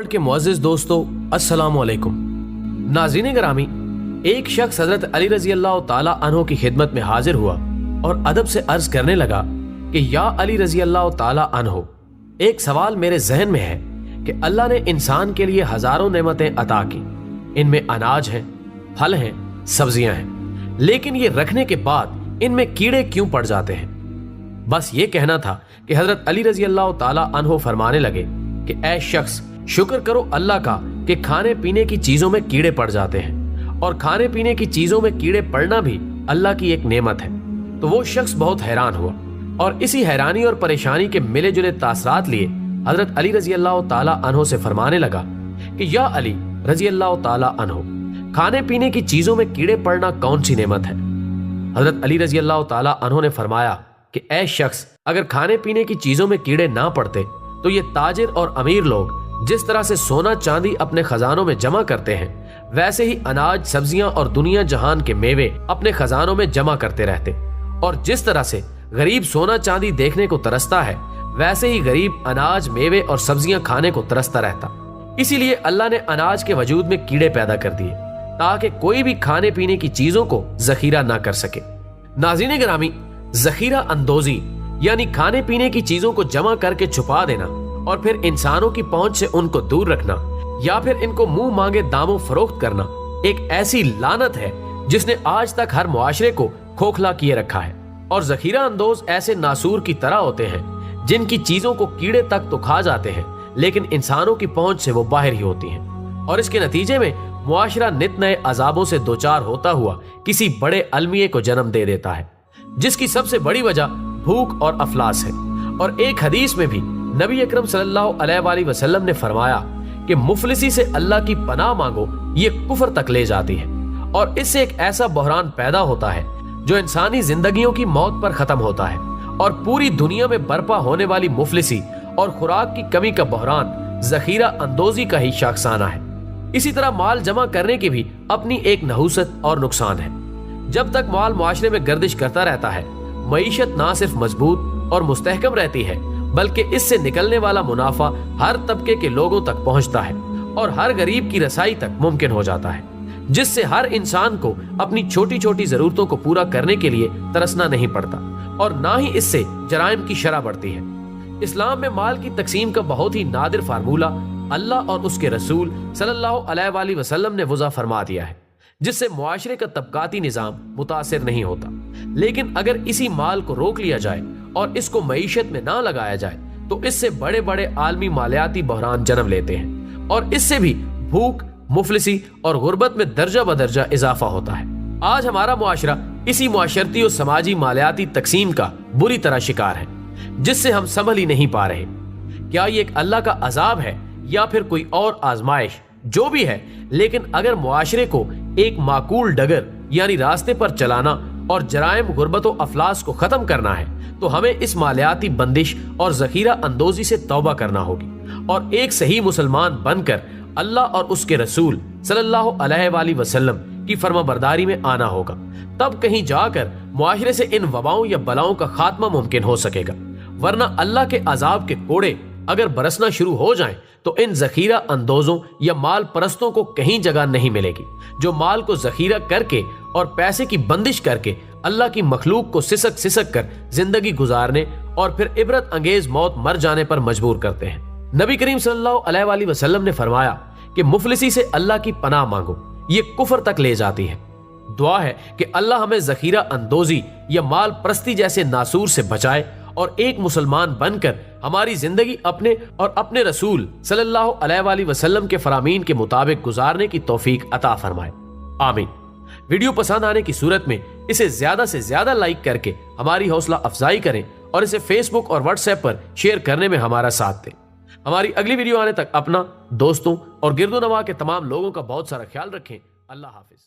के मुअज़्ज़िज़ दोस्तों, अस्सलाम वालेकुम। नाज़रीन ग्रामी, एक शख्स हजरत अली रजी अल्लाह ताला अन्हो की खिदमत में हाजिर हुआ और अदब से अर्ज करने लगा कि या अली रजी अल्लाह ताला अन्हो, एक सवाल मेरे जहन में है कि अल्लाह ने इंसान के लिए हजारों नेमतें अता की। इनमें अनाज है, फल हैं, सब्जियां हैं, लेकिन ये रखने के बाद इनमें कीड़े क्यों पड़ जाते हैं? बस ये कहना था कि हजरत अली रजी अल्लाह ताला अन्हो फरमाने लगे कि ऐ शख्स, शुक्र करो अल्लाह का कि खाने पीने की चीजों में कीड़े पड़ जाते हैं, और खाने पीने की चीजों में कीड़े पड़ना भी अल्लाह की एक नेमत है। तो वो शख्स बहुत हैरान हुआ और इसी हैरानी और परेशानी के मिले जुले तासरात लिए हजरत अली रजी अल्लाह ताला अन्हो से फरमाने लगा कि या अली रजी अल्लाह ताला अन्हो, खाने पीने की चीजों में कीड़े पड़ना कौन सी नेमत है? हजरत अली रजी अल्लाह ताला अन्हो ने फरमाया कि ऐ शख्स, अगर खाने पीने की चीजों में कीड़े ना पड़ते तो ये ताजिर और अमीर लोग जिस तरह से सोना चांदी अपने खजानों में जमा करते हैं, वैसे ही अनाज, सब्जियां और दुनिया जहान के मेवे अपने खजानों में जमा करते रहते। और जिस तरह से गरीब सोना चांदी देखने को तरसता है, वैसे ही गरीब अनाज, मेवे और सब्जियां खाने को तरसता रहता। इसीलिए अल्लाह ने अनाज के वजूद में कीड़े पैदा कर दिए ताकि कोई भी खाने पीने की चीजों को जखीरा ना कर सके। नाज़रीन गिरामी, जखीरा अंदोजी यानी खाने पीने की चीजों को जमा करके छुपा देना और फिर इंसानों की पहुंच से उनको दूर रखना या फिर इनको मुंह मांगे दामों फरोख्त करना एक ऐसी लानत है जिसने आज तक हर मुआशरे को खोखला किए रखा है। और जखीरा अंदोज ऐसे नासूर की तरह होते हैं जिनकी चीजों को कीड़े तक तो खा जाते हैं, लेकिन इंसानों की पहुंच से वो बाहर ही होती हैं। और इसके नतीजे में मुआशरा नित नए अजाबों से दो चार होता हुआ किसी बड़े अलमिये को जन्म दे देता है, जिसकी सबसे बड़ी वजह भूख और अफलास है। और एक हदीस में भी नबी अकरम सल्लल्लाहु अलैहि वसल्लम ने फरमाया कि मुफलिसी से अल्लाह की पनाह मांगो, ये कुफर तक ले जाती है। और इससे एक ऐसा बहरान पैदा होता है जो इंसानी जिंदगियों की मौत पर खत्म होता है। और पूरी दुनिया में बर्पा होने वाली मुफलिसी और खुराक की कमी का बहरान जखीरा अंदोजी का ही शाखसाना है। इसी तरह माल जमा करने की भी अपनी एक नहुसत और नुकसान है। जब तक माल मुआशरे में गर्दिश करता रहता है, मईशत ना सिर्फ मजबूत और मुस्तहकम रहती है, बल्कि इससे निकलने वाला मुनाफा हर तबके के लोगों तक पहुंचता है और हर गरीब की रसाई तक मुमकिन हो जाता है, जिससे हर इंसान को अपनी छोटी छोटी जरूरतों को पूरा करने के लिए तरसना नहीं पड़ता और ना ही इससे जराइम की शरह बढ़ती है। इस्लाम में माल की तकसीम का बहुत ही नादिर फार्मूला अल्लाह और उसके रसूल सल्लल्लाहु अलैहि वसल्लम ने वज़ा फरमा दिया है, जिससे मुआशरे का तबकाती निज़ाम मुतासिर नहीं होता। लेकिन अगर इसी माल को रोक लिया जाए और इसको मईशत में ना लगाया जाए तो इससे बड़े बड़े आलमी मालियाती बहरान जन्म लेते हैं और इससे भी भूख, मुफलिसी और गुर्बत में दर्जा बदर्जा इजाफा होता है। आज हमारा मुआशरा इसी मुआशरती और समाजी मालियाती तकसीम का बुरी तरह शिकार है, जिससे हम संभल ही नहीं पा रहे। क्या ये एक अल्लाह का अजाब है या फिर कोई और आजमाइश? जो भी है, लेकिन अगर मुआशरे को एक माकूल डगर यानी रास्ते पर चलाना और जराइम, गुर्बत और अफलास को खत्म करना है तो हमें इस मालियाती बंदिश और जखीरा अंदोजी से तौबा करना होगी और एक सही मुसलमान बनकर अल्लाह और उसके रसूल सल्लल्लाहु अलैहि वसल्लम की फर्माबरदारी में आना होगा। तब कहीं जाकर मुआशरे से इन वबाओं या बलाओं का खात्मा मुमकिन हो सकेगा, वरना अल्लाह के अजाब के कोड़े अगर बरसना शुरू हो जाएं तो इन जखीरा अंदोजों या माल परस्तों को कहीं जगह नहीं मिलेगी, जो माल को जखीरा करके और पैसे की बंदिश करके अल्लाह की मखलूक को सिसक सिसक कर जिंदगी गुजारने और फिर इबरत अंगेज मौत मर जाने पर मजबूर करते हैं। नबी करीम सल्लल्लाहु अलैहि वसल्लम ने फरमाया कि मुफलिसी से अल्लाह की पनाह मांगो, ये कुफर तक ले जाती है। दुआ है कि अल्लाह हमें जखीरा अंदोजी या माल परस्ती जैसे नासूर से बचाए और एक मुसलमान बनकर हमारी जिंदगी अपने और अपने रसूल सल्लल्लाहु अलैहि वसल्लम के फरामीन के मुताबिक गुजारने की तौफीक अता फरमाए। आमीन। वीडियो पसंद आने की सूरत में इसे ज्यादा से ज्यादा लाइक करके हमारी हौसला अफजाई करें और इसे फेसबुक और व्हाट्सएप पर शेयर करने में हमारा साथ दें। हमारी अगली वीडियो आने तक अपना, दोस्तों और गिरदो नवा के तमाम लोगों का बहुत सारा ख्याल रखें। अल्लाह हाफिज।